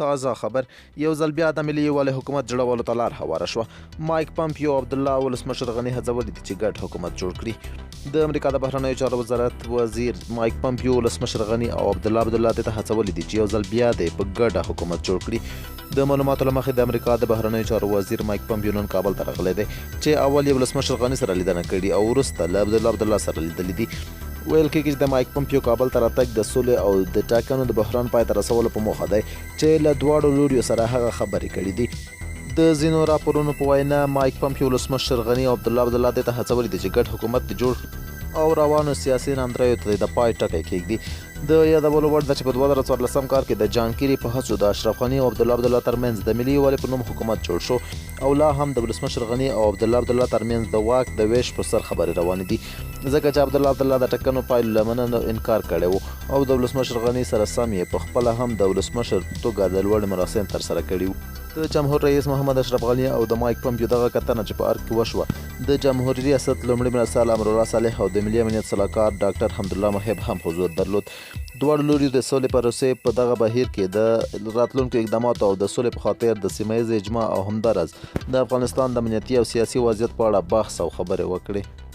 تازه خبر یو ځل بیا د ملي یووالي حکومت جوړولو ته لار هواره شوه. مایک پامپیو عبدالله ولسمشر غني هڅولي دي چې ګډ حکومت جوړ کړي. د امریکا د بهرنیو چارو وزارت وزیر مایک پامپیو ولسمشر غني او عبدالله ته هڅولي دي چې یو ځل بیا د په ګډه حکومت جوړ کړي. د معلوماتو له مخې د امریکا د بهرنیو چارو وزیر مایک پامپیو نن کابل ته راغلی دی چې اول یې ولسمشر غني سره لیدنه کړې او وروسته له عبدالله سره لیدلي دي. ویل کېږي چې د مایک پامپیو کابل ته راتګ د سولې او د ټاکنو د بحران پای ته رسولو په موخه دی چې له دواړو لوریو سره هغه خبرې کړي دي. د ځینو راپورونو په وینا مایک پامپیو ولسمشر غني او عبدالله ته هڅولي دي چې ګډ حکومت جوړ او روانو سیاسي ناندریو ته د پای ټکی کېږدي. د یادولو وړ ده چې په 2014 کال کې د جان کیري په هڅو د اشرف غني او عبدالله ترمنځ د ملي یووالي په نوم حکومت جوړ شو او لا هم د ولسمشر غني او عبدالله ترمنځ د واک د ویش پر سر خبرې روانې دي ځکه چې عبدالله د ټاکنو پایلو له منلو انکار کړی و او د ولسمشر غني سره سم یې په خپله هم د ولسمشر په توګه د لوړ مراسم ترسره کړي وو. د جمهور رئیس محمد اشرف غني او د مایک پامپیو دغه کتنه چې په ارګ کې وشوه د جمهوري ریاست لومړي مرستیال امرالله صالح او د ملي امنیت صلاحکار ډاکټر حمدالله محب هم حضور درلود. دواړو لوریو د سولې پروسې په دغه بهیر کې د راتلونکو اقداماتو او د سولې په خاطر د سیمه ییز اجماع او همداراز د افغانستان د امنیتي او سیاسي وضعیت په اړه بحث او خبرې وکړې.